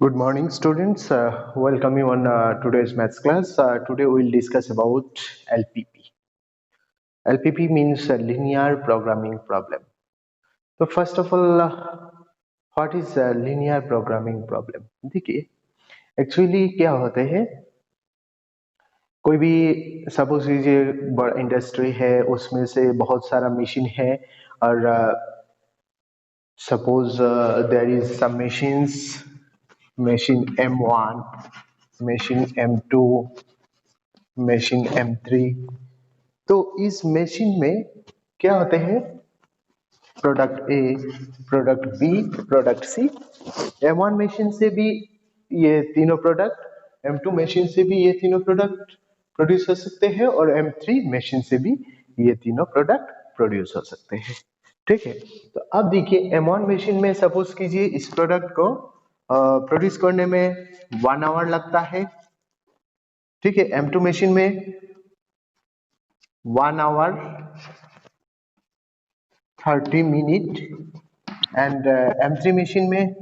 Good morning, students. Welcome you on today's maths class. Today we'll discuss about LPP. LPP means linear programming problem. So first of all, what is linear programming problem? देखिए, actually क्या होते हैं, कोई भी suppose कीजिए बड़ा industry है, उसमें से बहुत सारा मशीन है और suppose there is some machines, machine M1, machine M2, machine M3। तो इस मशीन में क्या होते हैं, product A, product B, product C. M1 machine से भी ये तीनों प्रोडक्ट, M2 मशीन से भी ये तीनों प्रोडक्ट प्रोड्यूस हो सकते हैं और M3 मशीन से भी ये तीनों प्रोडक्ट प्रोड्यूस हो सकते हैं। ठीक है, तो अब देखिए M1 मशीन में सपोज कीजिए इस प्रोडक्ट को प्रोड्यूस करने में 1 आवर लगता है। ठीक है, M2 मशीन में 1 our 30 minute and M3 machine में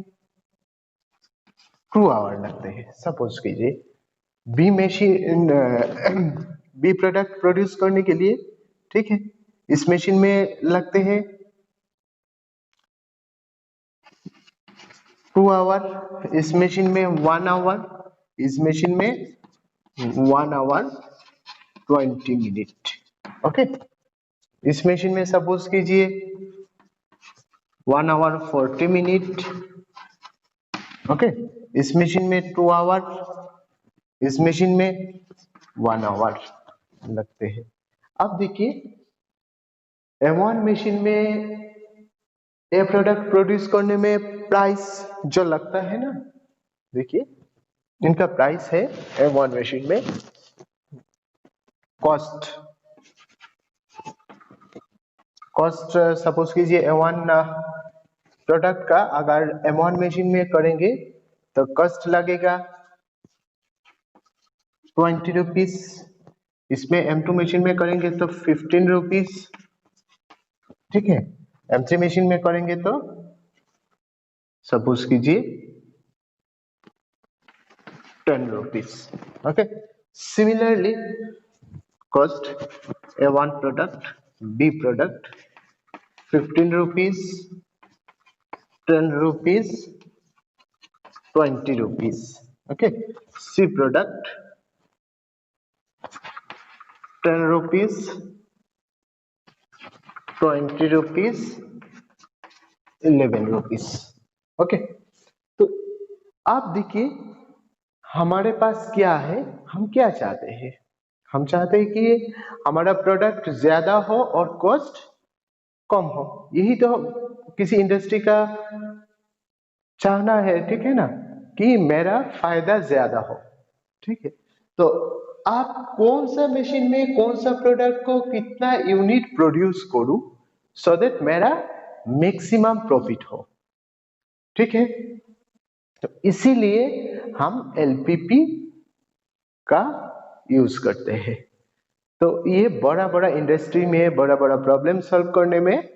2 आवर लगते हैं। सपोज कीजिए B machine B product produce करने के लिए, ठीक है, इस मशीन में लगते हैं 2 आवर, इस मशीन में 1 आवर, इस मशीन में 1 आवर 20 मिनट। ओके, इस मशीन में सपोज कीजिए 1 आवर 40 मिनट। ओके, इस मशीन में 2 आवर, इस मशीन में 1 आवर लगते हैं। अब देखिए M1 मशीन में ये प्रोडक्ट प्रोड्यूस करने में प्राइस जो लगता है ना, देखिए इनका प्राइस है M1 मशीन में कॉस्ट सपोज कीजिए M1 प्रोडक्ट का अगर M1 मशीन में करेंगे तो कॉस्ट लगेगा 20 रुपीज, इसमें M2 मशीन में करेंगे तो 15 रुपीज। ठीक है, M3 मशीन में करेंगे तो सपोज कीजिए 10 rupees. Okay, similarly cost A1 product, B product 15 rupees, 10 rupees, 20 rupees. Okay, C product 10 rupees, 20 rupees, 11 rupees. Okay, तो आप देखिए हमारे पास क्या है, हम क्या चाहते हैं, हम चाहते हैं कि हमारा प्रोडक्ट ज्यादा हो और कॉस्ट कम हो। यही तो किसी इंडस्ट्री का चाहना है, ठीक है ना, कि मेरा फायदा ज्यादा हो। ठीक है, तो आप कौन सा मशीन में कौन सा प्रोडक्ट को कितना यूनिट प्रोड्यूस करूं सो दैट मेरा मैक्सिमम प्रॉफिट हो। ठीक है, तो इसीलिए हम एलपीपी का यूज करते हैं। तो ये बड़ा बड़ा इंडस्ट्री में बड़ा बड़ा प्रॉब्लम सॉल्व करने में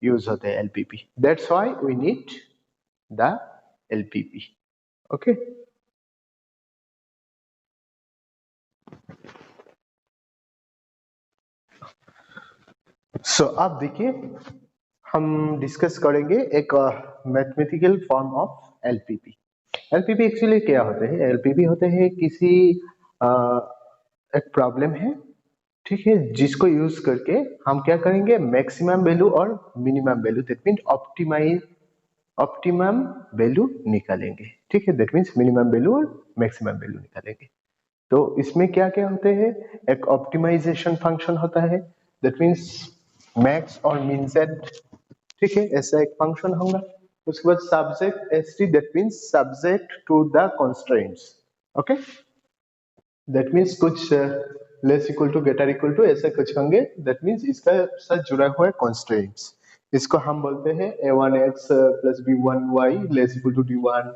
यूज होते हैं LPP. That's why we need the LPP. Okay, so अब देखिए हम डिस्कस करेंगे एक mathematical form of LPP. LPP actually क्या होते हैं, एलपीपी होते हैं किसी एक प्रॉब्लम है, ठीक है, जिसको यूज करके हम क्या करेंगे, मैक्सिमम वैल्यू और minimum value, that mean optimum value निकालेंगे। ठीक है, दैट मीन्स मिनिमम वैल्यू और मैक्सिमम वैल्यू निकालेंगे। तो इसमें क्या क्या होते हैं, एक ऑप्टिमाइजेशन फंक्शन होता है, दैट मीन्स मैक्स और मिन सेट। ठीक है, ऐसा एक फंक्शन होगा। उसके बाद subject ST, that means subject to the constraints. Okay, that means कुछ less equal to greater equal to ऐसा कुछ होंगे, दैट मीन्स इसका साथ जुड़ा हुआ है कंस्ट्रेंट्स। इसको हम बोलते हैं a1x plus b1y less equal to d1,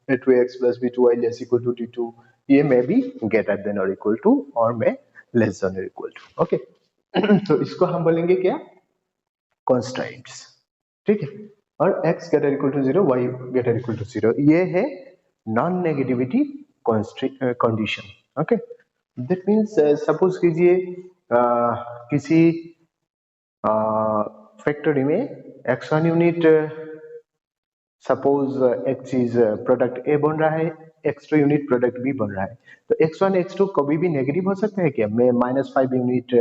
a2x plus b2y less equal to d2। ये may be greater than or equal to और may less than or equal to। Okay, तो इसको हम बोलेंगे क्या, constraints। ठीक है, और x greater equal to 0, y greater equal to 0, ये है non negativity condition. Okay, that means suppose कीजिए किसी फैक्ट्री में x1 यूनिट सपोज एक चीज प्रोडक्ट ए बन रहा है, x2 यूनिट प्रोडक्ट बी बन रहा है, तो x1 x2 कभी भी नेगेटिव हो सकता है क्या? मैं -5 यूनिट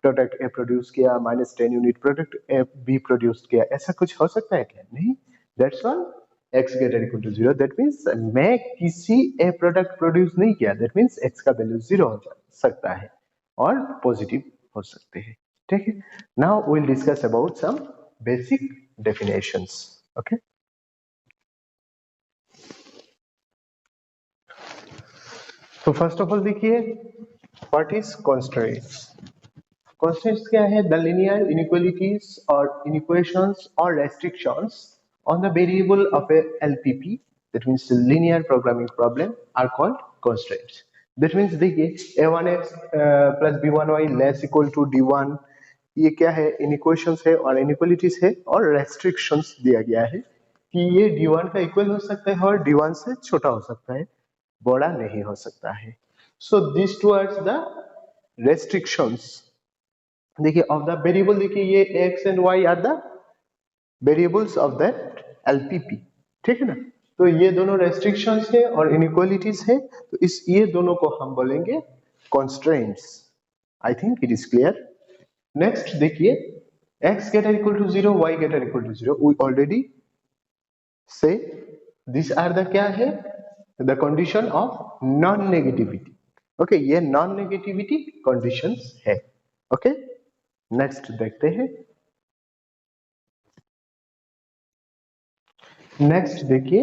प्रोडक्ट ए प्रोड्यूस किया, -10 unit product A B produce किया, ऐसा कुछ हो सकता है क्या? नहीं. That's one x greater equal to 0. That means मैं किसी ए प्रोडक्ट प्रोड्यूस नहीं किया, दैट मीन्स x का वैल्यू 0 हो सकता है और पॉजिटिव हो सकते हैं. ठीक है, now we will discuss about some basic definitions. Okay, तो फर्स्ट ऑफ ऑल देखिए, व्हाट इज कॉन्स्ट्रेंट्स. कॉन्स्ट्रेंट्स क्या है? द लिनियर इनइक्वालिटीज और इनइक्वेशंस और restrictions on the variable of a LPP, that means linear programming problem, are called constraints. That means देखिए a1x plus b1y less equal to d1, ये क्या है? इनइक्वेशंस है और इनइक्वालिटीज है और रेस्ट्रिक्शंस दिया गया है कि ये d1 का इक्वल हो सकता है और d1 से छोटा हो सकता है, बड़ा नहीं हो सकता है. So this towards the restrictions. देखिए ऑफ द वेरिएबल, देखिए ये x and y are the variables of that LPP. ठीक है ना, तो ये दोनों रेस्ट्रिक्शंस है और इनइक्वालिटीज है, तो इस ये दोनों को हम बोलेंगे constraints. I think it is clear. Next देखिए, x greater equal to 0, y greater equal to 0, we already say these are the क्या है? the condition of non negativity. Okay, ये नॉन नेगेटिविटी कंडीशंस है. ओके, नेक्स्ट देखते हैं. Next देखिए,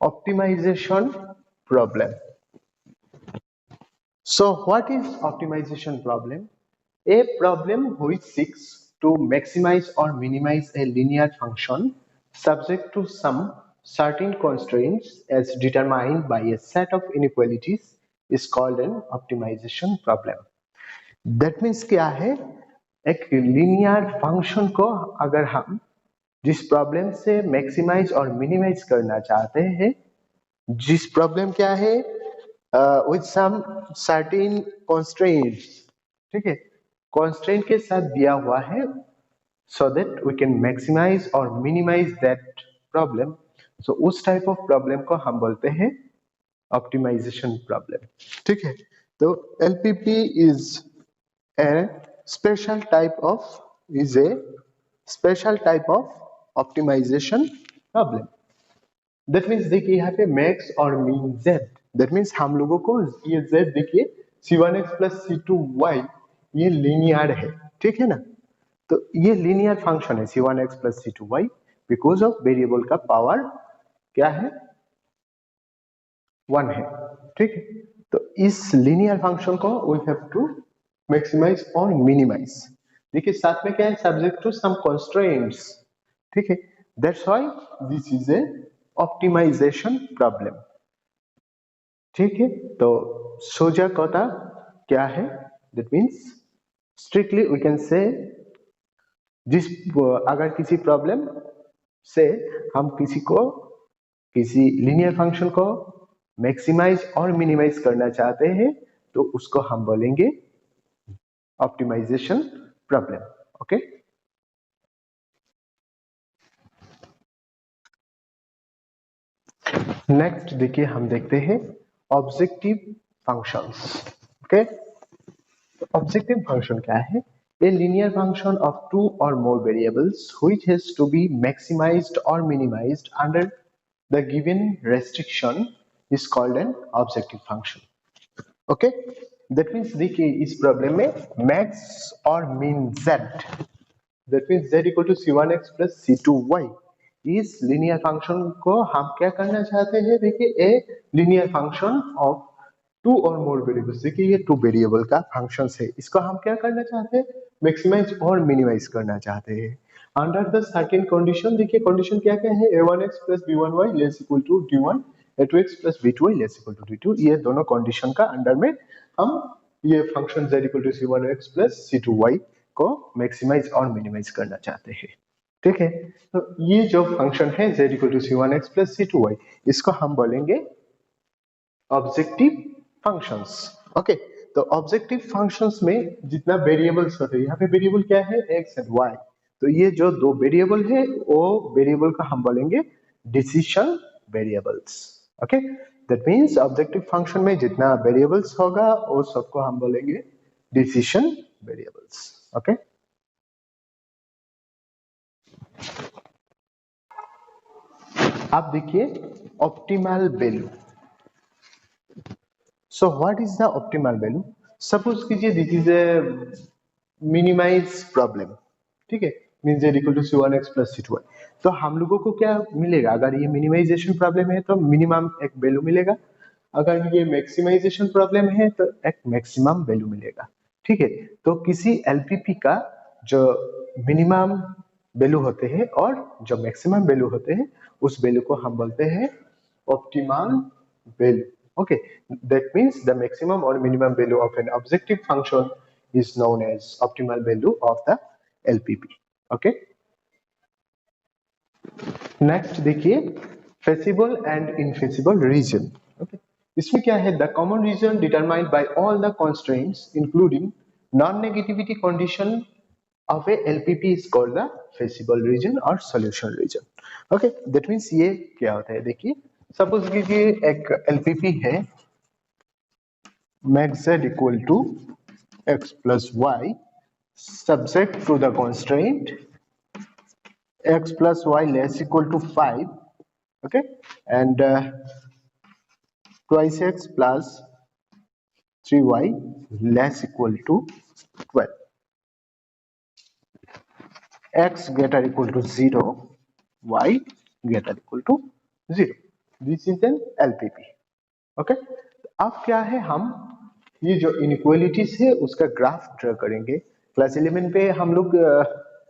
optimisation problem. So what is optimisation problem? A problem which seeks to maximize or minimize a linear function subject to some certain constraints as determined by a set of inequalities is called an optimization problem. That means क्या है? एक linear function को अगर हम जिस problem से maximise और minimise करना चाहते हैं, जिस प्रॉब्लम क्या है? With some certain constraints. ठीक है, कॉन्स्ट्रेंट के साथ दिया हुआ है, so that we can maximise और मिनिमाइज दैट प्रॉब्लम. सो उस टाइप ऑफ प्रॉब्लम को हम बोलते हैं ऑप्टिमाइजेशन प्रॉब्लम. ठीक है, तो LPP is a special type of optimisation problem. That means देखिए यहाँ पे मैक्स और मीन जेड, दैट मीन्स हम लोगों को ये जेड देखिए c1x प्लस c2y ये लीनियर है. ठीक है ना, तो ये लीनियर फंक्शन है c1x plus c2y because of variable का पावर क्या है? 1 है. ठीक है, तो इस लीनियर फंक्शन को वी हैव टू मैक्सिमाइज और मिनिमाइज. देखिए साथ में क्या है? Subject to some constraints. ठीक है, that's why this is a optimisation problem. ठीक है, तो सोजा कथा क्या है? That means strictly we can say जिस अगर किसी प्रॉब्लम से हम किसी लीनियर फंक्शन को मैक्सिमाइज और मिनिमाइज करना चाहते हैं, तो उसको हम बोलेंगे ऑप्टिमाइजेशन प्रॉब्लम. ओके, नेक्स्ट देखिए, हम देखते हैं objective functions. Okay, objective function क्या है? A linear function of two or more variables which has to be maximized or minimized under the given restriction is called an objective function. Okay, that means देखिए इस problem में max और min z, that means z equal to c1x plus c2y, इस linear function को हम क्या करना चाहते हैं? देखिए a linear function of two और मोर वेरिएबल्स. देखिए ये टू वेरिएबल का फंक्शन है, इसको हम क्या करना चाहते हैं? मैक्सिमाइज और मिनिमाइज करना चाहते हैं अंडर द सर्टेन कंडीशन. देखिए कंडीशन क्या क्या है? a1x plus b1y less equal to d1, a2x plus b2y less equal to d2. ये दोनों कंडीशन का अंडर में हम ये function z equal to c1x plus c2y को मैक्सिमाइज और मिनिमाइज करना चाहते हैं. ठीक है, तो ये जो फंक्शन है z equal to c1x plus c2y, इसको हम बोलेंगे ऑब्जेक्टिव फंक्शंस। ओके, तो ऑब्जेक्टिव फंक्शंस में जितना वेरिएबल्स होते हैं, यहाँ पे वेरिएबल क्या है, एक्स एंड वाई। तो ये जो दो वेरिएबल है वो वेरिएबल का हम बोलेंगे decision variables. Okay, that means objective function में जितना वेरिएबल्स होगा वो सबको हम बोलेंगे डिसीजन वेरिएबल्स। ओके, आप देखिए optimal value. So what is the optimal value? Suppose कीजिए this is a minimise problem, ठीक है, min z equal to c1 x plus c2 y। तो हम लोगों को क्या मिलेगा? अगर ये मिनिमाइजेशन प्रॉब्लम है तो मिनिमम एक वैल्यू मिलेगा, अगर ये मैक्सिमाइजेशन प्रॉब्लम है तो एक मैक्सिमम वैल्यू मिलेगा। ठीक है, तो किसी एलपीपी का जो मिनिमम वैल्यू होते हैं और जो मैक्सिमम वैल्यू होते हैं उस वैल्यू को हम बोलते हैं optimal value. Okay, that means the maximum or minimum value of an objective function is known as optimal value of the LPP. Okay, next देखिए feasible and infeasible region. Okay, इसमें क्या है? The common region determined by all the constraints including non-negativity condition of a LPP is called the feasible region or solution region. Okay, that means ये क्या होता है? देखिए suppose कीजिए एक LPP है, make z equal to x plus y subject to the constraint x plus y less equal to 5, okay, and twice x plus 3y less equal to 12, x greater equal to 0, y greater equal to 0. This is an LPP. Okay, अब क्या है, हम ये जो inequalities है उसका graph draw करेंगे। Class 11 पे हम लोग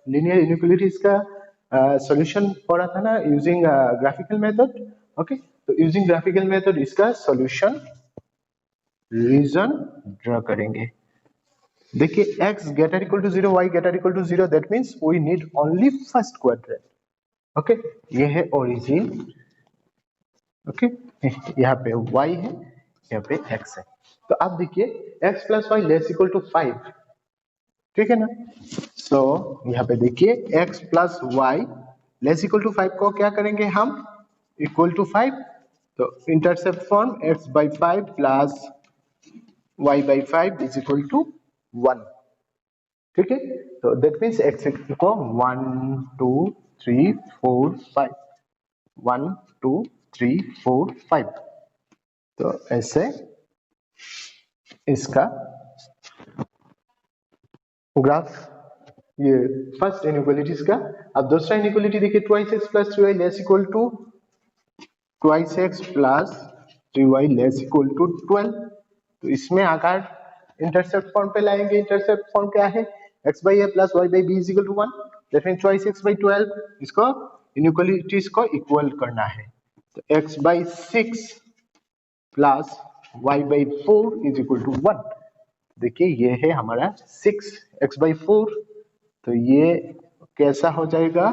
लीनियर इनइक्वालिटीज का सॉल्यूशन पढ़ा था ना यूजिंग ग्राफिकल मेथड। ओके, तो यूजिंग ग्राफिकल मेथड इसका सॉल्यूशन रीजन ड्रा करेंगे। देखिए x greater equal to 0, y greater equal to 0, that means we need only first quadrant. Okay, ये है ओरिजिन। ओके, यहाँ पे y है, यहाँ पे x है। तो आप देखिए x plus y less equal to 5, ठीक है ना। सो यहाँ पे देखिए x plus y less equal to 5 को क्या करेंगे हम? इक्वल टू 5, तो intercept form x by 5 plus y by 5 is equal to 1, ठीक है। तो दैट मीन्स x को 1 2 3 4 5, 1 2 3 4 5, तो ऐसे इसका ग्राफ ये फर्स्ट इनइक्वालिटीज का। अब दूसरा इनइक्वालिटी देखिए twice x plus 3y less equal to twice x plus 3y less equal to 12। तो इसमें अगर इंटरसेप्ट फॉर्म पे लाएंगे, इंटरसेप्ट फॉर्म क्या है? x by a plus y by b is equal to 1, that means twice x by 12, इसको inequalities को equal करना है। तो x by 6 plus y by 4 is equal to 1। देखिए ये है हमारा 6x बाई 4, तो ये कैसा हो जाएगा?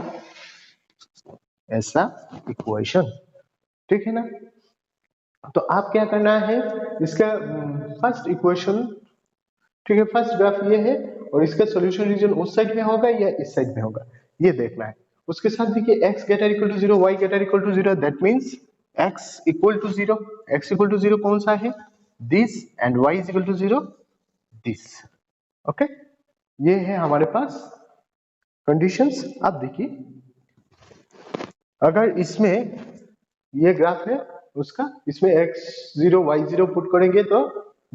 ऐसा इक्वेशन, ठीक है ना। तो आप क्या करना है, इसका फर्स्ट इक्वेशन, ठीक है, फर्स्ट ग्राफ ये है और इसका सॉल्यूशन रीजन उस साइड में होगा या इस साइड में होगा, ये देखना है। उसके साथ देखिए x greater equal to 0, y greater equal to 0, that means x equal to 0, x equal to 0 कौन सा है? This, and y is equal to 0 this. Okay, ये है हमारे पास कंडीशंस। अब देखिए अगर इसमें ये ग्राफ है उसका, इसमें x0 y0 पुट करेंगे तो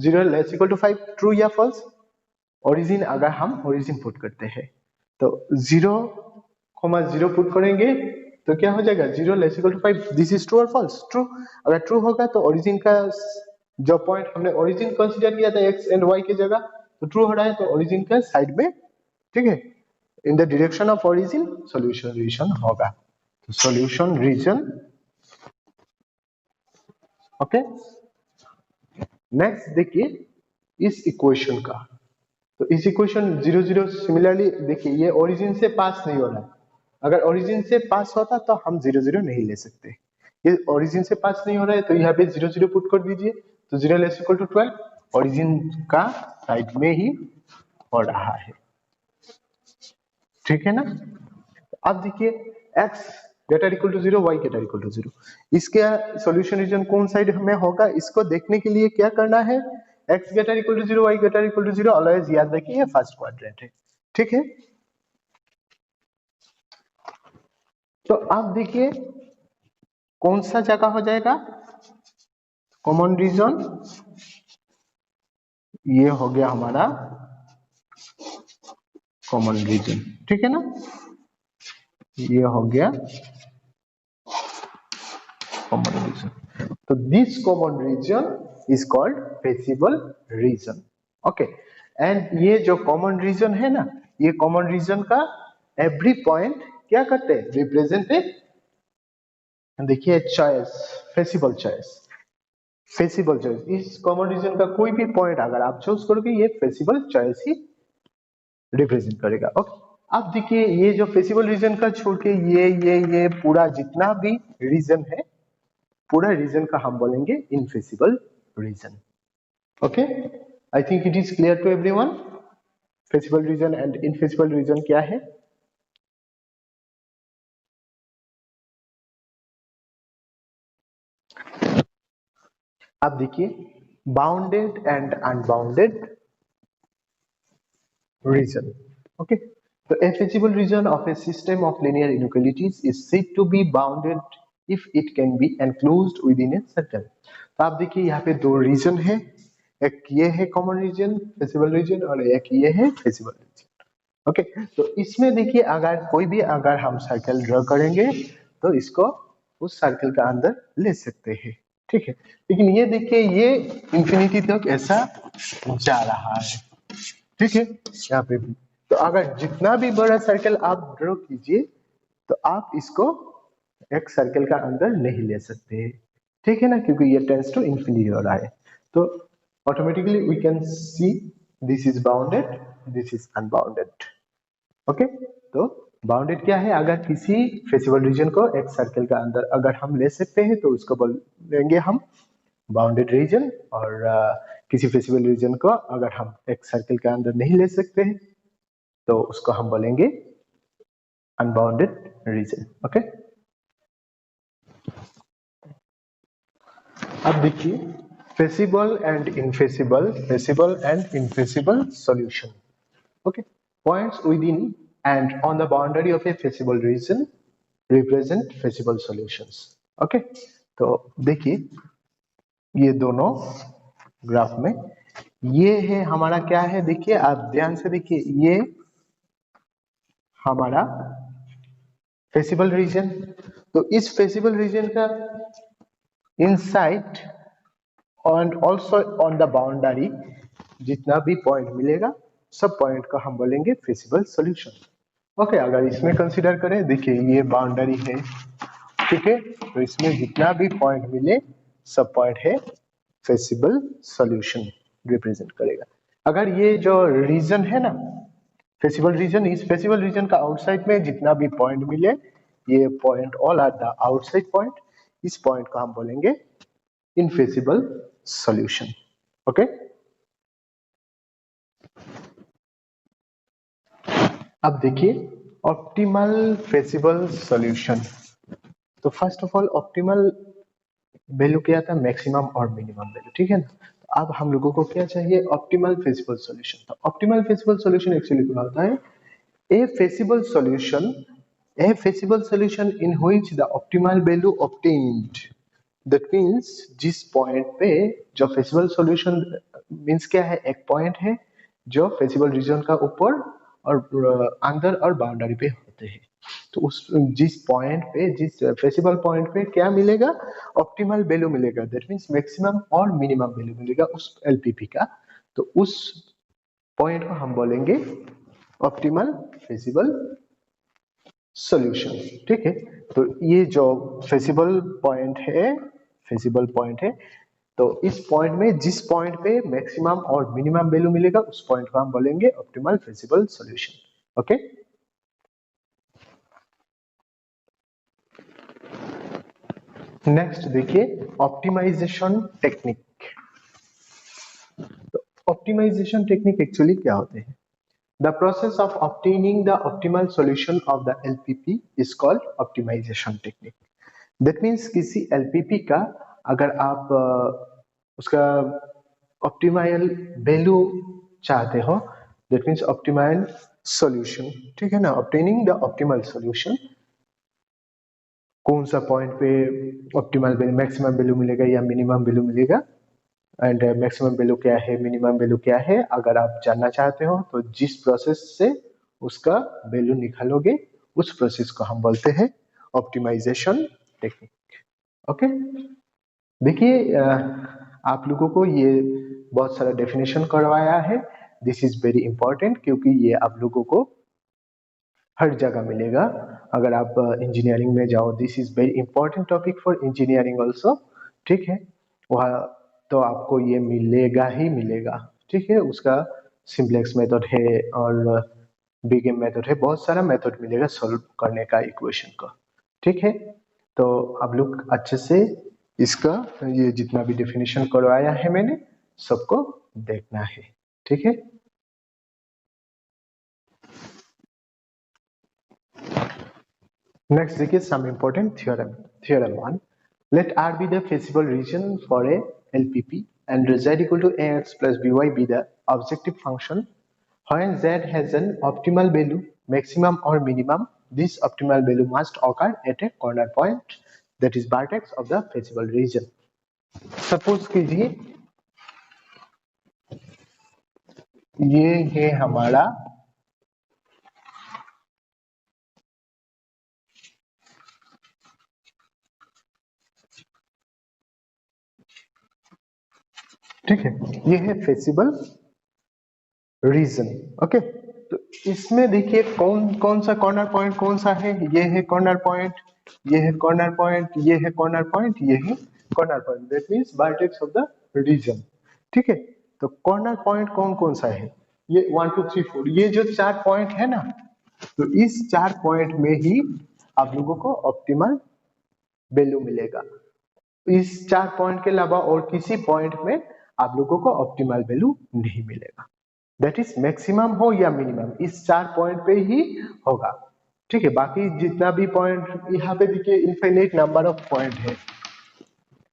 0 लेस इक्वल टू 5, ट्रू या फॉल्स? ओरिजिन अगर हम ओरिजिन पुट करते हैं तो 0,0 पुट करेंगे तो क्या हो जाएगा? 0 less equal to 5, this is true और फॉल्स? ट्रू। अगर ट्रू होगा तो ओरिजिन का जो पॉइंट हमने ओरिजिन कंसीडर किया था x एंड y की जगह, तो ट्रू हो रहा है, तो ओरिजिन का साइड में, ठीक है, in the direction of origin solution region होगा। तो सॉल्यूशन रीजन, ओके। नेक्स्ट देखिए इस इक्वेशन का, तो इस इक्वेशन 0 0 सिमिलरली देखिए ये ओरिजिन से पास नहीं हो रहा है। अगर ओरिजिन से पास होता तो हम 0 0 नहीं ले सकते, ये ओरिजिन से पास नहीं हो रहा है तो यहाँ पे 0 0 पुट कर दीजिए, तो 0 लेस इक्वल टू 12 ओरिजिन का साइड में ही हो रहा है, ठीक है ना। अब देखिए x greater equal to 0, y greater equal to 0, इसका सॉल्यूशन रीजन कौन साइड में होगा, इसको देखने के लिए क्या करना है, x greater equal to 0, y greater equal to 0 always याद रखिए ये फर्स्ट क्वाड्रेंट है, ठीक है। तो आप देखिए कौन सा जगह हो जाएगा कॉमन रीजन, ये हो गया हमारा कॉमन रीजन, ठीक है ना, ये हो गया कॉमन रीजन। तो this common region is called feasible region, okay. And ये जो कॉमन रीजन है ना, ये कॉमन रीजन का एवरी पॉइंट क्या करते हैं, रिप्रेजेंट है, देखिए choice, feasible choice, feasible choice, इस कॉमन रीजन का कोई भी पॉइंट अगर आप चूज करोगे ये फेसिबल चॉइस ही रिप्रेजेंट करेगा, ओके। अब देखिए ये जो फेसिबल रीजन का छोड़ के ये पूरा जितना भी रीजन है, पूरा रीजन का हम बोलेंगे infeasible region, okay. I think it is clear to everyone, feasible region and infeasible region क्या है। अब देखिए bounded and unbounded region, okay. तो a feasible region of a system of linear inequalities is said to be bounded if it can be enclosed within a circle। तो आप देखिए यहाँ पे दो रीजन है, एक ये है कॉमन रीजन फेसिबल रीजन और एक ये है फेसिबल रीजन, ओके। तो इसमें देखिए अगर कोई भी अगर हम सर्कल ड्रॉ करेंगे तो इसको उस सर्कल का अंदर ले सकते हैं, ठीक है। लेकिन ये देखिए ये इंफिनिटी तक ऐसा जा रहा है, ठीक है, यहाँ पे भी। तो अगर जितना भी बड़ा सर्कल आप ड्रॉ कीजिए तो आप इसको एक सर्कल का अंदर नहीं ले सकते, ठीक है ना, क्योंकि ये टेंड्स टू इंफिनिटी हो रहा है। तो automatically we can see this is bounded, this is unbounded, okay. तो बाउंडेड क्या है, अगर किसी फेसिबल रीजन को एक सर्कल का अंदर अगर हम ले सकते हैं तो उसको बोलेंगे हम बाउंडेड रीजन, और किसी फेसिबल रीजन को अगर हम एक सर्कल के अंदर नहीं ले सकते हैं तो उसको हम बोलेंगे अनबाउंडेड रीजन, ओके। अब देखिए feasible and infeasible, feasible and infeasible solution, okay. Points within and on the boundary of a feasible region represent feasible solutions, okay. तो देखिए ये दोनों ग्राफ में ये है हमारा क्या है, देखिए आप ध्यान से देखिए ये हमारा फेसिबल रीजन, तो इस फेसिबल रीजन का inside and also on the boundary जितना भी पॉइंट मिलेगा सब पॉइंट का हम बोलेंगे फेसिबल सॉल्यूशन, ओके। अगर इसमें कंसीडर करें, देखिए ये बाउंड्री है, ठीक है, तो इसमें जितना भी पॉइंट मिले सब पॉइंट है फेसिबल सॉल्यूशन रिप्रेजेंट करेगा। अगर ये जो रीजन है ना फेसिबल रीजन, इस फेसिबल रीजन का आउटसाइड में जितना भी पॉइंट मिले ये point all are the outside point, इस पॉइंट को हम बोलेंगे इनफेसिबल सॉल्यूशन, ओके। अब देखिए ऑप्टिमल फेसिबल सॉल्यूशन, तो first of all optimal value क्या था, मैक्सिमम और मिनिमम वैल्यू, ठीक है ना। तो अब हम लोगों को क्या चाहिए, ऑप्टिमल फेसिबल सॉल्यूशन। तो ऑप्टिमल फेसिबल सॉल्यूशन एक्चुअली क्या होता है, a feasible solution, a feasible solution in which the optimal value obtained, that means जिस पॉइंट पे जो फेसिबल सॉल्यूशन मींस क्या है, एक पॉइंट है जो फेसिबल रीजन का ऊपर और अंदर और बाउंड्री पे होते हैं, तो उस जिस पॉइंट पे जिस फेसिबल पॉइंट पे क्या मिलेगा, ऑप्टिमल वैल्यू मिलेगा, दैट मींस मैक्सिमम और मिनिमम वैल्यू मिलेगा उस एलपीपी का, तो उस पॉइंट को हम बोलेंगे ऑप्टिमल फेसिबल सॉल्यूशन, ठीक है। तो ये जो फेसिबल पॉइंट है, फेसिबल पॉइंट है, तो इस पॉइंट में जिस पॉइंट पे मैक्सिमम और मिनिमम वैल्यू मिलेगा उस पॉइंट को हम बोलेंगे optimal feasible solution, okay. Next देखिए ऑप्टिमाइजेशन टेक्निक। तो ऑप्टिमाइजेशन टेक्निक एक्चुअली क्या होते हैं? The process of obtaining the optimal solution of the LPP is called optimization technique. That means किसी एलपीपी का अगर आप उसका ऑप्टिमाइल वैल्यू चाहते हो, दैट मीन्स ऑप्टिमाइल सॉल्यूशन, ठीक है ना, ऑब्टेनिंग द ऑप्टिमल सॉल्यूशन, कौन सा पॉइंट पे ऑप्टिमल वैल्यू मैक्सिमम वैल्यू मिलेगा या मिनिमम वैल्यू मिलेगा, एंड मैक्सिमम वैल्यू क्या है, मिनिमम वैल्यू क्या है, अगर आप जानना चाहते हो तो जिस प्रोसेस से उसका वैल्यू निकालोगे उस प्रोसेस को हम बोलते हैं ऑप्टिमाइजेशन टेक्निक। ओके, देखिए आप लोगों को ये बहुत सारा डेफिनेशन करवाया है। दिस इज वेरी इंपॉर्टेंट क्योंकि ये आप लोगों को हर जगह मिलेगा। अगर आप इंजीनियरिंग में जाओ, this is very important topic for engineering also, ठीक है, वहाँ तो आपको ये मिलेगा ही मिलेगा, ठीक है। उसका सिंप्लेक्स मेथड है और बिग एम मेथड है, बहुत सारा मेथड मिलेगा सॉल्व करने का इक्वेशन का, ठीक है। तो आप लोग अच्छे से इसका ये जितना भी डेफिनेशन करवाया है मैंने सबको देखना है, ठीक है। Next देखिए some important theorem. Theorem 1. Let R be the feasible region for a LPP and Z equal to AX plus BY be the objective function. When Z has an optimal value, maximum or minimum, this optimal value must occur at a corner point that is vertex of the feasible region. Suppose कीजिए ये है हमारा ठीक है, ये है feasible region. Okay, तो इसमें देखिए कौन कौन सा कॉर्नर पॉइंट कौन सा है, ये है कॉर्नर पॉइंट, ये है कॉर्नर पॉइंट, ये है कॉर्नर पॉइंट, ये है corner point, that means vertex of the region, ठीक है। तो कॉर्नर पॉइंट कौन कौन सा है, ये 1 2 3 4, ये जो 4 पॉइंट है ना, तो इस 4 पॉइंट में ही आप लोगों को ऑप्टिमल वैल्यू मिलेगा। इस 4 पॉइंट के अलावा और किसी पॉइंट में आप लोगों को ऑप्टिमल वैल्यू नहीं मिलेगा। दैट इज मैक्सिमम हो या मिनिमम, इस 4 पॉइंट पे ही होगा, ठीक है। बाकी जितना भी पॉइंट यहाँ पे देखिए इनफाइनाइट नंबर ऑफ पॉइंट है,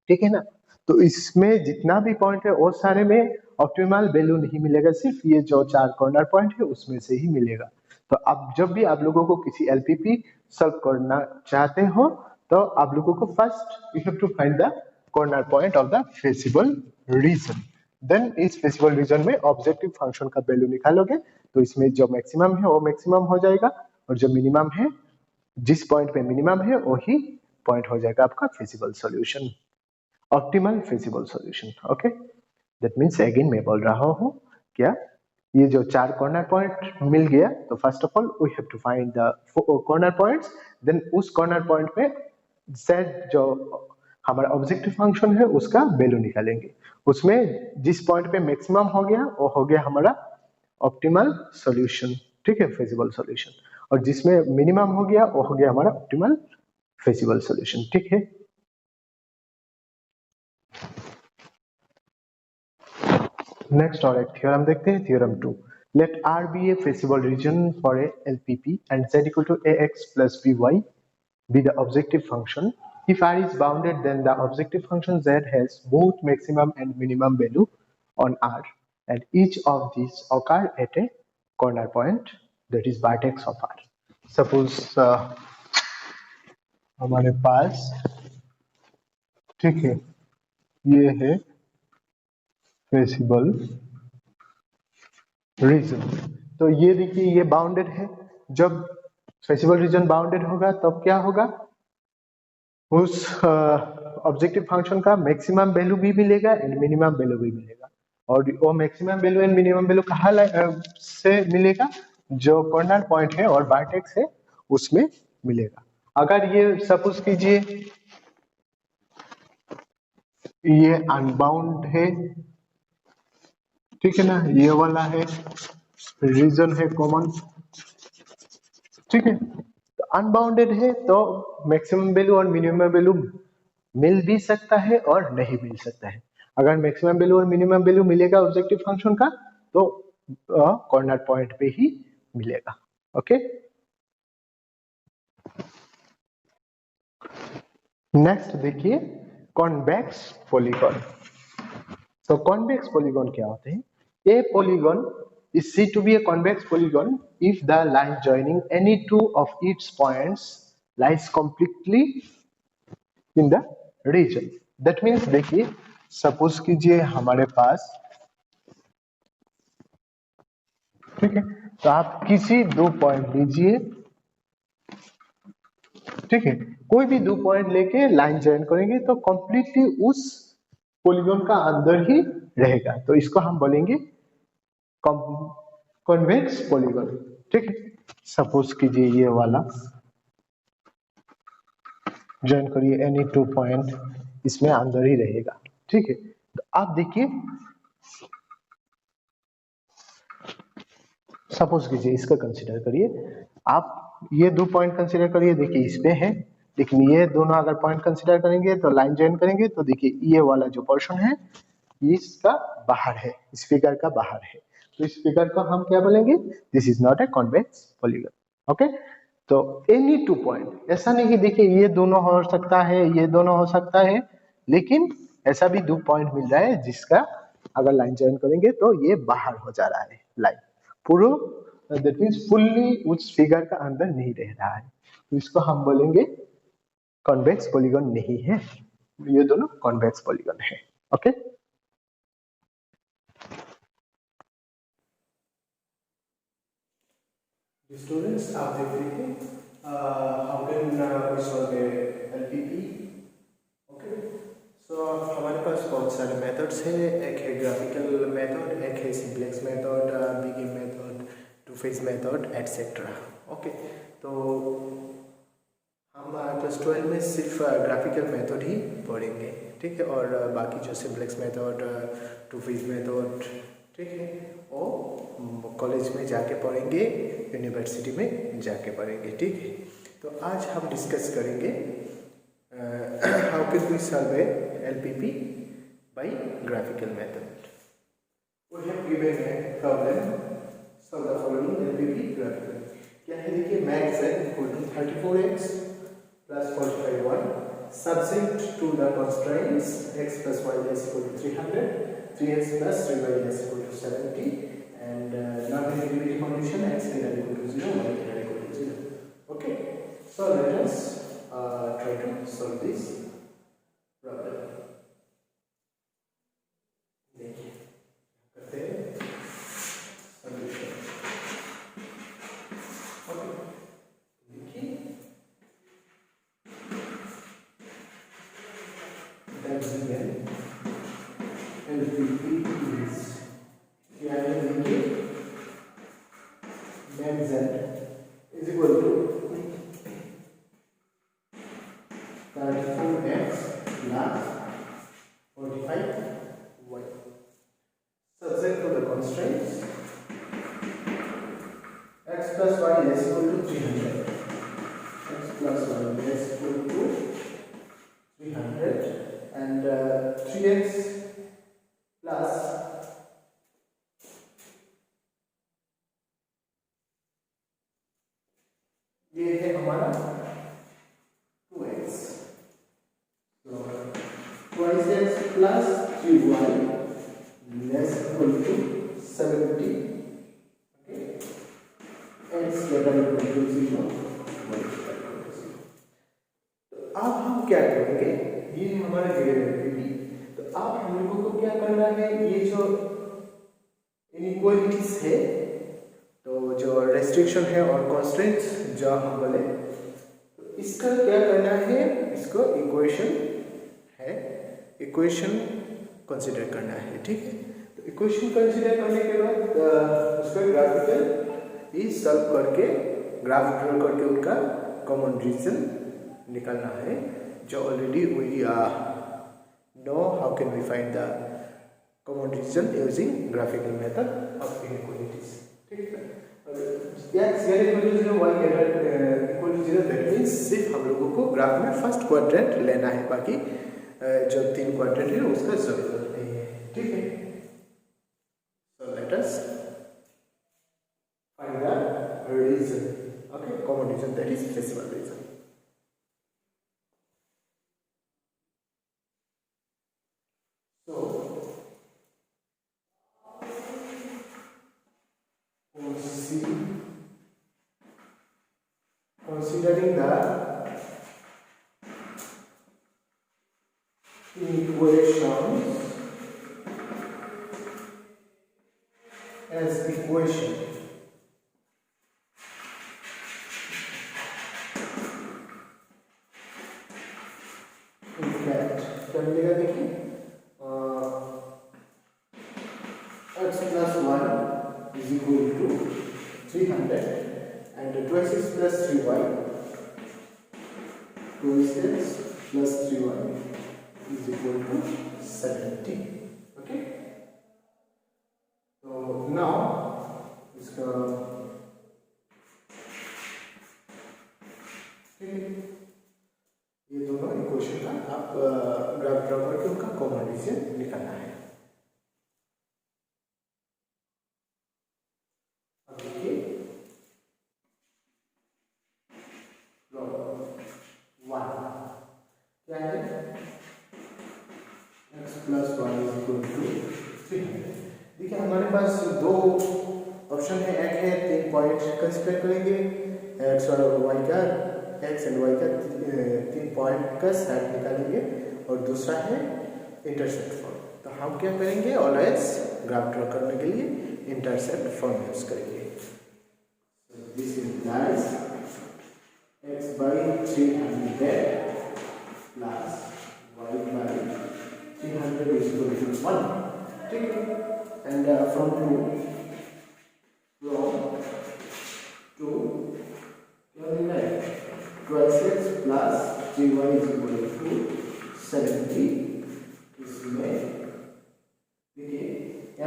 ठीक है ना, तो इसमें जितना भी पॉइंट है वो सारे में ऑप्टिमल वैल्यू नहीं मिलेगा, सिर्फ ये जो 4 कॉर्नर पॉइंट है उसमें से ही मिलेगा। तो अब जब भी आप लोगों को किसी एलपीपी सॉल्व करना चाहते हो तो आप लोगों को first you have to find the corner point of the feasible region, then इस फेसिबल रीजन में ऑब्जेक्टिव फंक्शन का वैल्यू निकालोगे तो इसमें जो मैक्सिमम है वो मैक्सिमम हो जाएगा और जो मिनिमम है, जिस पॉइंट पे मिनिमम है वही पॉइंट हो जाएगा आपका feasible solution, optimal feasible solution. Okay, that means again मैं बोल रहा हूँ क्या, ये जो 4 कॉर्नर पॉइंट मिल गया तो first of all we have to find the corner points, then उस कॉर्नर पॉइंट पे z जो हमारा ऑब्जेक्टिव फंक्शन है उसका वैल्यू निकालेंगे, उसमें जिस पॉइंट पे मैक्सिमम हो गया वो हो गया हमारा ऑप्टिमल सॉल्यूशन, ठीक है, फेसिबल सॉल्यूशन, और जिसमें मिनिमम हो गया वो हो गया हमारा ऑप्टिमल फेसिबल सॉल्यूशन, ठीक है। नेक्स्ट और एक थ्योरम देखते हैं, theorem 2। Let R be a feasible region for a LPP and Z equal to AX plus BY be the objective function. If R is bounded, then the objective function Z has both maximum and minimum value on R, and each of these occur at a corner point that is vertex of R. Suppose हमारे पास, ठीक है, ये है feasible reason, तो ये देखिए ये bounded है, जब फेसिबल रीजन बाउंडेड होगा तब क्या होगा, उस ऑब्जेक्टिव फंक्शन का मैक्सिमम वैल्यू भी मिलेगा एंड मिनिमम वैल्यू भी मिलेगा, और वो maximum value and minimum value कहाँ से मिलेगा, जो कॉर्नर पॉइंट है और वर्टेक्स है उसमें मिलेगा। अगर ये सपोज कीजिए ये अनबाउंड है, ठीक है ना, ये वाला है रीजन है कॉमन, ठीक है, तो अनबाउंडेड है तो मैक्सिमम वैल्यू और मिनिमम वैल्यू मिल भी सकता है और नहीं मिल सकता है। अगर मैक्सिमम वैल्यू और मिनिमम वैल्यू मिलेगा ऑब्जेक्टिव फंक्शन का तो कॉर्नर पॉइंट पे ही मिलेगा। ओके, नेक्स्ट देखिए convex polygon. So convex polygon क्या होते हैं? A polygon is said to be a convex polygon if the line joining any two of its points lies completely in the region. That means देखिए suppose कीजिए हमारे पास, ठीक है, तो आप किसी दो पॉइंट लीजिए, ठीक है, कोई भी दो पॉइंट लेके लाइन जॉइन करेंगे तो कंप्लीटली उस पॉलीगॉन का अंदर ही रहेगा, तो इसको हम बोलेंगे कॉन्वेक्स पॉलीगॉन। ठीक है, सपोज कीजिए ये वाला ज्वाइन करिए एनी टू पॉइंट, इसमें अंदर ही रहेगा। ठीक है, तो आप देखिए सपोज कीजिए इसका कंसीडर करिए, आप ये दो पॉइंट कंसीडर करिए, देखिए इसमें है, लेकिन ये दोनों अगर पॉइंट कंसीडर करेंगे तो लाइन ज्वाइन करेंगे तो देखिए ये वाला जो पोर्शन है इसका बाहर है, इस फिगर का बाहर है, तो इस फिगर को हम क्या बोलेंगे? This is not a convex polygon. Okay, तो एनी टू पॉइंट, ऐसा नहीं कि देखिए ये दोनों हो सकता है, ये दोनों हो सकता है, लेकिन ऐसा भी दो पॉइंट मिल रहा है जिसका अगर लाइन ज्वाइन करेंगे तो ये बाहर हो जा रहा है लाइन, पूरा दैट मींस फुल्ली उस फिगर का अंदर नहीं रह रहा है, तो इसको हम बोलेंगे कॉन्वेक्स पॉलीगॉन नहीं है, ये दोनों कॉन्वेक्स पॉलीगॉन है। ओके, स्टूडेंट्स आप देख रहे थे how can we solve LPP. Okay, so हमारे पास बहुत सारे मेथड्स हैं, एक है ग्राफिकल मेथड, एक है simplex method, begin method, two phase method etcetera. Okay, तो हम क्लास 12 में सिर्फ ग्राफिकल मेथड ही पढ़ेंगे, ठीक है, और बाकी जो simplex method, two phase method, ठीक है, वो कॉलेज में जाके पढ़ेंगे, यूनिवर्सिटी में जाके पढ़ेंगे। ठीक है, तो आज हम डिस्कस करेंगे how can we solve a LPP by graphical method. We have given a problem, solve the following LPP graphical. क्या है देखिए, max z equal to 34x plus 45y subject to the constraints x plus y is equal to 300, 3x plus 3y is equal to 70, and non-negativity condition x greater equal to 0, y greater equal to 0. Okay, so let us try to solve this problem. देखिए करते हैं solution. Okay, देखिए that's given LPP is क्या है देखिए, max z is equal to 34x plus 45y subject to the constraints x plus y is equal to 300, x plus y is equal to 300, and 3x plus ये है हमारा 2x, so twice x plus 3y less equal to 70, okay, x greater equal to 0, y greater equal to 0। तो अब हम क्या करेंगे, ये हमारा एलपीपी, तो अब हम लोगों को क्या करना है, ये जो इनइक्वालिटीज है, तो जो रेस्ट्रिक्शन है और कॉन्स्टेंट्स जो हम बोले, तो इसका क्या करना है, इसको इक्वेशन है, इक्वेशन कंसीडर करना है। ठीक है, तो इक्वेशन कंसीडर करने के बाद उसको ग्राफिकल ही सॉल्व करके, ग्राफ ड्रॉ करके उनका कॉमन रीजन निकालना है, जो already we know how can we find the common region using graphical method of inequalities. ठीक है, x greater equal to 0, y greater equal to 0 that means सिर्फ हम लोगों को ग्राफ में फर्स्ट क्वाड्रेंट लेना है, बाकी जो 3 क्वाड्रेंट है उसका जरूरत नहीं है, ठीक है। So let us find the region, okay, common region that is decimal region. Considering the equations as equation, in fact क्या मिलेगा देखिए, x plus 1 is equal to 300 and 2x plus 3y, 2x plus 3y is equal to 70, okay। तो now इसका ये दोनों equation का आप graph draw करके उनका कॉमन रीजन निकालना है। अब देखिए क्या है, x plus 1 is equal to 300। देखिए हमारे पास दो ऑप्शन है, एक है 3 पॉइंट कंसीडर करेंगे, x और y का, x एंड y का 3 पॉइंट का सेट निकालेंगे, और दूसरा है इंटरसेप्ट फॉर्म। तो हम क्या करेंगे, ऑलवेज ग्राफ ड्रॉ करने के लिए इंटरसेप्ट फॉर्म यूज करेंगे। This implies x by 300 plus y by 300 is equal to 1, ठीक है। and from 2 क्या मिल रहा है, 12x plus 3y is equal to 70। इसमें देखिए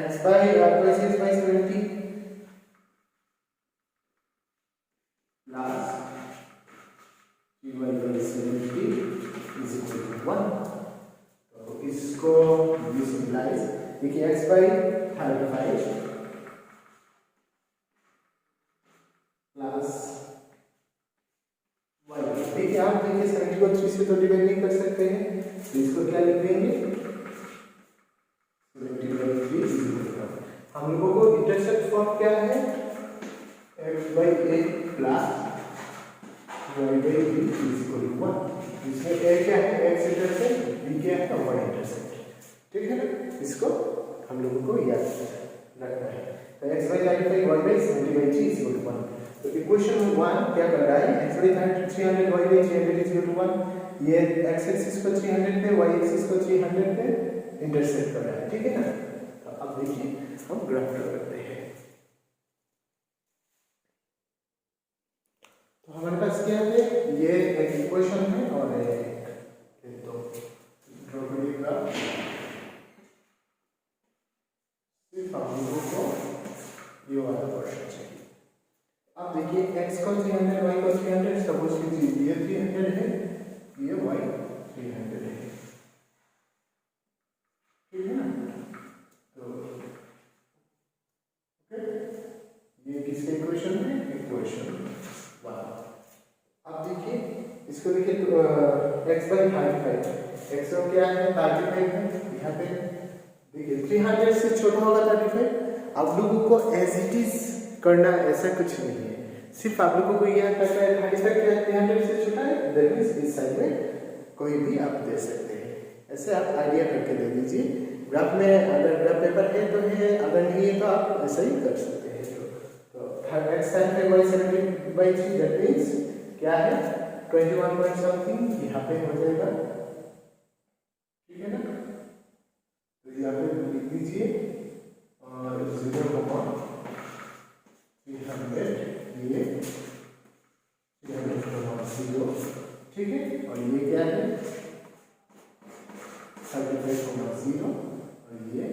x by 12x by 70 plus 3y by 70 is equal to 1। तो इसको दिस इम्प्लाइज देखिए x by 35 प्लस y, देखिए आप देखिए 70 को 3 से तो डिवाइड नहीं कर सकते हैं, तो इसको क्या लिख देंगे, 70 by 3 is equal to 1। हम लोगों को इंटरसेप्ट फॉर्म क्या है, x by a plus y by b is equal to 1। इसमें a क्या है, x इंटरसेप्ट, b क्या है, y इंटरसेप्ट, ठीक है ना। इसको हम लोगों को याद रखना है। तो x by 35 y by 70 by 3 is equal to 1। तो इक्वेशन 1 क्या कर रहा है, x by 300 y by 300 is equal to 1। ये x एक्सिस को 300 पे, y एक्सिस को 300 पे इंटरसेप्ट कर रहा है, ठीक है ना। तो अब देखिए हम ग्राफ ड्रॉ करते हैं। तो हमारे पास क्या है, ये एक इक्वेशन है और एक तो ड्रॉ करिए ग्राफ। सिर्फ हम लोगों को ये वाला पोर्शन चाहिए। अब देखिए x को 300 y को 300, सपोज कीजिए ये 300 है, ये y 300 है, ठीक है ना। तो ओके, ये किसका इक्वेशन है, इक्वेशन 1। अब देखिए इसको देखिए, तो x by 35, x को क्या है 35 है, यहाँ पे देखिए 300 से छोटा होगा 35। आप लोगों को एज इट इज करना, ऐसा कुछ नहीं है, सिर्फ आप लोगों को यह करना है 35 क्या 300 से छोटा है, दैट मींस इस साइड में कोई भी आप दे सकते हैं। ऐसे आप आइडिया करके दे दीजिए। ग्राफ में अगर ग्राफ पेपर है तो है, अगर नहीं है तो आप ऐसा ही कर सकते हैं। तो x sin है y 70/3, दैट मींस क्या है 21 पॉइंट समथिंग यहाँ पे हो जाएगा, ठीक है ना। तो यहाँ पे लिख दीजिए और 0,300 ये 300,0, ठीक है। और ये क्या है 35,0 और ये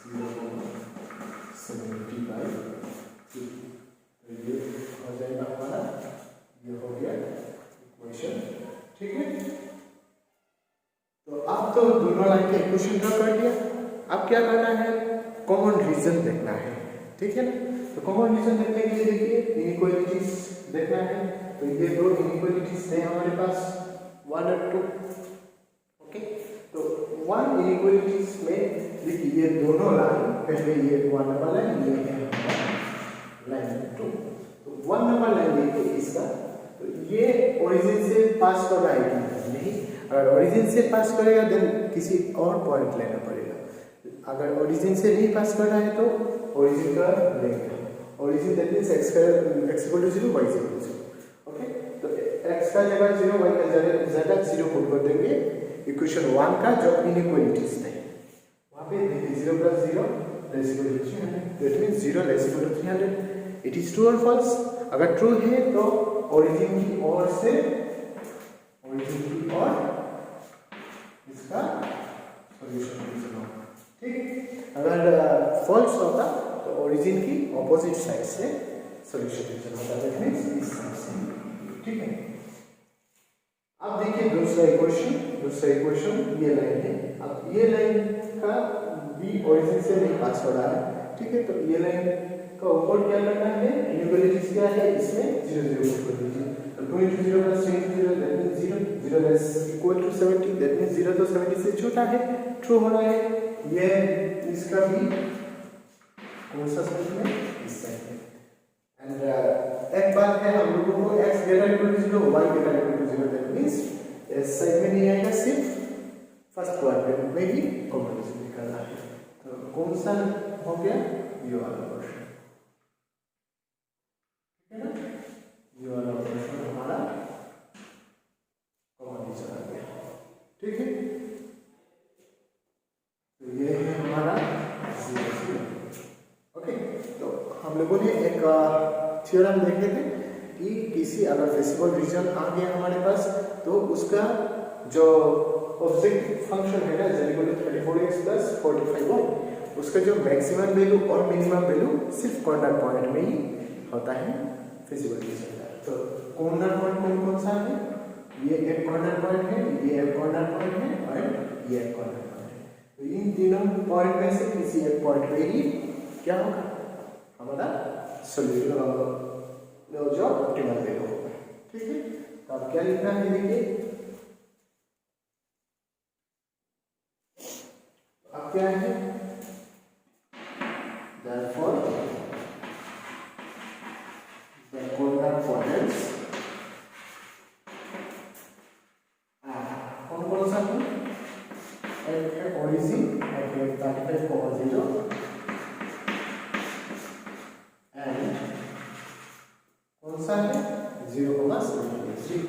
0,70/3। तो ये हो जाएगा हमारा, ये अब तो दोनों लाइन के इक्वेशन ड्रॉ कर दिया। अब क्या करना है, कॉमन रीजन देखना है, ठीक है ना। तो कॉमन रीजन देखने के लिए देखिए इनइक्वालिटीज देखना है। तो ये दो इनइक्वालिटीज थे हमारे पास 1 और 2, ओके। तो 1 इनइक्वालिटीज में देखिए ये दोनों लाइन, पहले ये 1 नंबर लाइन, ये है लाइन 2। तो 1 नंबर लाइन देखिए इसका, तो ये ओरिजिन से पास कर रहा है कि नहीं। अगर ओरिजिन से पास करेगा देन किसी और पॉइंट लेना पड़ेगा। अगर ओरिजिन से नहीं पास कर रहा है तो ओरिजिन का लेंगे। Origin that means x equal to 0, y equal to 0, okay. तो x का जगह 0, y का जगह 0 पुट कर देंगे इक्वेशन 1 का जो इनइक्वालिटीज थे वहां पे देखिए 0 + 0 less equal to 300, that means 0 less equal to 300। It is true और फॉल्स। अगर ट्रू है तो ओरिजिन की ओर से, ओरिजिन की ओर इसका सॉल्यूशन निकालना, ठीक। अगर फॉल्स होता तो ओरिजिन की ऑपोजिट साइड से सॉल्यूशन निकालना, दैट मींस इस साइड से, ठीक है। अब देखिए दूसरा इक्वेशन ये लाइन है। अब ये लाइन का भी ओरिजिन से नहीं पास हो रहा है, ठीक है। तो ये लाइन का ऊपर क्या करना है, इनइक्वालिटीज क्या है, इसमें 0 0 पुट कर दीजिए। तो 2 × 0 + 3 × 0 that means 0, 0 less equal to 70, that means 0 तो 70 से छोटा है, ट्रू होना है। ये इसका भी कौन सा साइड में, इस साइड में। एंड एक बात है, हम लोगों को x greater equal to 0, y greater equal to 0, that means इस साइड में नहीं आएगा, सिर्फ फर्स्ट क्वाड्रेंट में ही कॉमन रीजन निकालना है। तो कौन सा हो गया, ये वाला पोर्शन, ठीक है ना। ये वाला पोर्शन हमारा कॉमन रीजन आ गया, ठीक है। तो ये है हमारा 0 0, ओके। तो हम लोगों ने एक थ्योरम देखे थे कि किसी अगर फिजिकल रीजन आ गया हमारे पास तो उसका जो ऑब्जेक्टिव फंक्शन है ना, z = 34x + 45y, उसका जो मैक्सिमम वैल्यू और मिनिमम वैल्यू सिर्फ कॉर्नर पॉइंट में ही होता है फिजिकल रीजन का। तो कॉर्नर पॉइंट कौन सा है, ये एक कॉर्नर पॉइंट है, ये एक कॉर्नर पॉइंट है और ये एक कॉर्नर पॉइंट है। तो इन तीनों पॉइंट में से किसी एक पॉइंट पे ही क्या होगा, हमारा सॉल्यूशन जो ऑप्टिमल वैल्यू होगा, ठीक है। तो अब क्या लिखना है, देखिए अब क्या है, therefore the corner points कौन सा है, एक है ओरिजिन, एक है 35,0 एंड कौन सा है 0,73,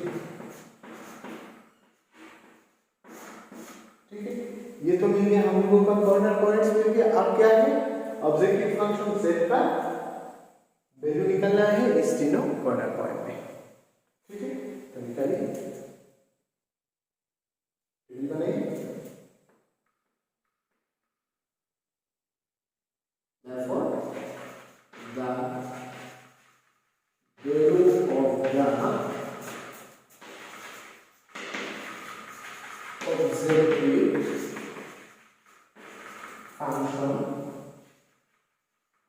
ठीक है। ये तो मिल गया हम लोगों का कॉर्नर पॉइंट्स मिल गया। अब क्या है, ऑब्जेक्टिव फंक्शन z का वैल्यू निकालना है इस तीनों कॉर्नर पॉइंट में, ठीक है। तो निकालिए, therefore the value of the objective function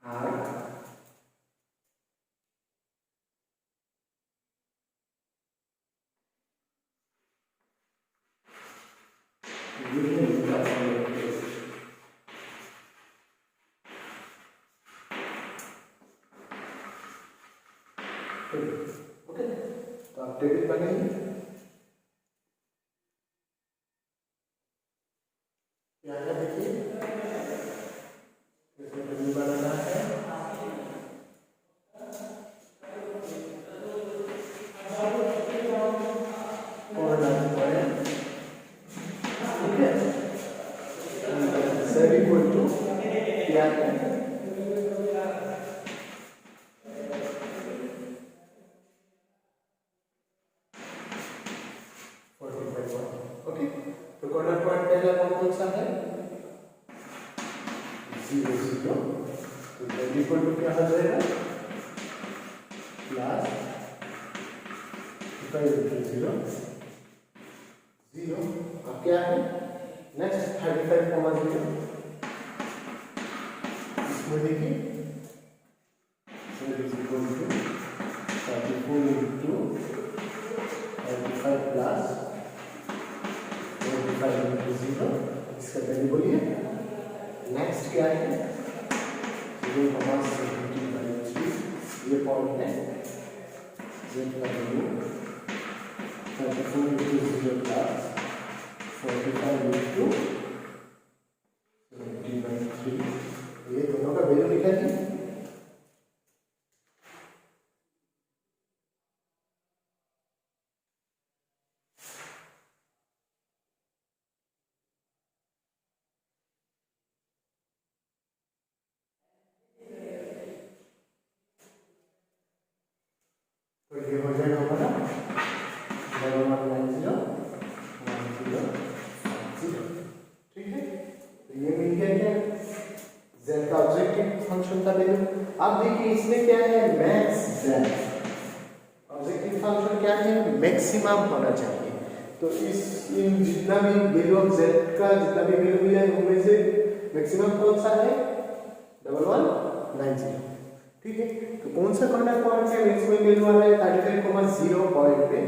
are given in the following case. Okay, तो आप टेबल बनाइए। क्या है, देखिए इसमें टेबल बनाना है। z इक्वल टू क्या है, ओके। तो कॉर्नर पॉइंट पहला कौन सा है, 0 0। तो z इक्वल टू क्या हो जाएगा, प्लस 5 × 0 0। अब क्या है नेक्स्ट 35,0 इसमें देखिए 34 into 35 प्लस 45 into 0, इसका वैल्यू बोलिए। नेक्स्ट क्या है 0,73, ये पॉइंट है z का वैल्यू 34 into 0 प्लस 45 into 73, ये दोनों का वैल्यू निकालिए। तो ये हो जाएगा हमारा 1190, ठीक है। तो ये मिल गया क्या z का ऑब्जेक्टिव फंक्शन का वैल्यू। अब देखिए इसमें क्या है मैक्स z, ऑब्जेक्टिव फंक्शन क्या है मैक्सिमम होना चाहिए। तो इस इन जितना भी वैल्यू ऑफ z का जितना भी वैल्यू मिला है उनमें से मैक्सिमम कौन सा है 1190, ठीक है। तो कौन सा कॉर्नर पॉइंट है मैक्सिमम वैल्यू वाला है 35,0 पॉइंट पे,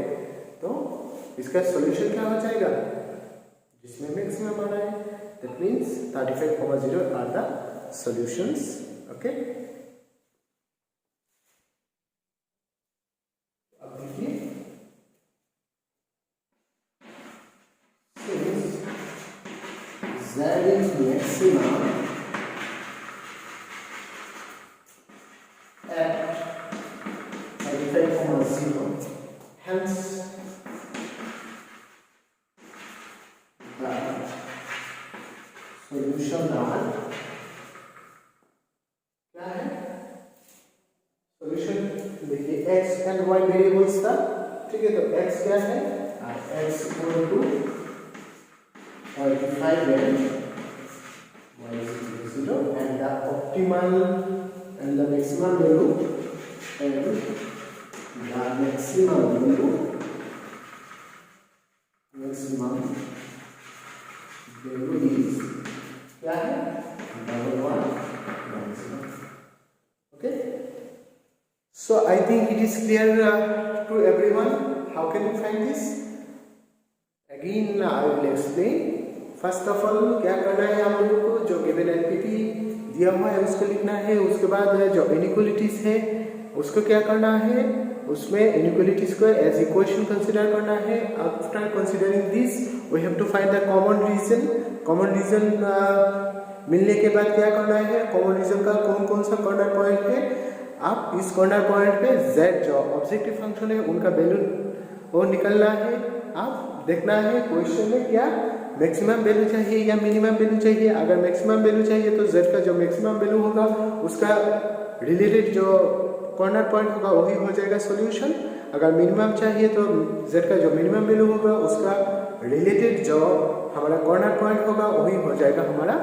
तो इसका सॉल्यूशन क्या हो जाएगा जिसमें मैक्सिमम आ रहा है, that means 35,0 are the solutions, okay. अब देखिए z is maximum at 35,0, hence the solution are क्या है सॉल्यूशन देखिए x एंड y वेरिएबल्स था, ठीक है। तो x क्या है x equal to 35 and y is 0 and the optimal and the maximum value and the maximum value is क्या है 1190, okay. So I think it is clear to everyone how can we find this. Again I will explain. First of all क्या करना है आप लोगों को, जो given LPP दिया हुआ है उसको लिखना है। उसके बाद जो इनइक्वालिटीज है उसको क्या करना है, उसमें इनइक्वालिटीज को एज इक्वेशन कंसीडर करना है। After considering this we have to find the common region. Common region मिलने के बाद क्या करना है, कॉमन रीजन का कौन कौन सा कॉर्नर पॉइंट है, आप इस कॉर्नर पॉइंट पे z जो ऑब्जेक्टिव फंक्शन है उनका वैल्यू वो निकलना है। आप देखना है क्वेश्चन में क्या मैक्सिमम वैल्यू चाहिए या मिनिमम वैल्यू चाहिए। अगर मैक्सिमम वैल्यू चाहिए तो z का जो मैक्सिमम वैल्यू होगा उसका रिलेटेड जो कॉर्नर पॉइंट होगा वही हो जाएगा सॉल्यूशन। अगर मिनिमम चाहिए तो z का जो मिनिमम वैल्यू होगा उसका रिलेटेड जो हमारा कॉर्नर पॉइंट होगा वही हो जाएगा हमारा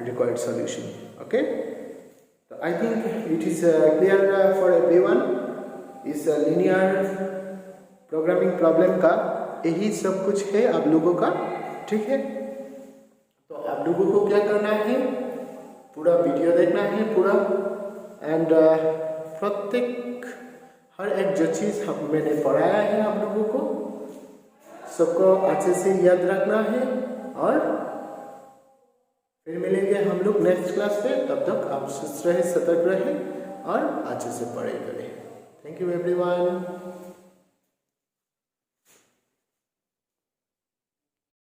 रिक्वायर्ड सॉल्यूशन, ओके। तो I think it is clear for everyone. इस लीनियर प्रोग्रामिंग प्रॉब्लम का यही सब कुछ है आप लोगों का, ठीक है। तो आप लोगों को क्या करना है, पूरा वीडियो देखना है पूरा, एंड प्रत्येक हर एक जो चीज़ मैंने पढ़ाया है आप लोगों को सबको अच्छे से याद रखना है। और फिर मिलेंगे हम लोग नेक्स्ट क्लास पे, तब तक आप सुस्त रहे, सतर्क रहे और अच्छे से पढ़ाई करें। Thank you everyone.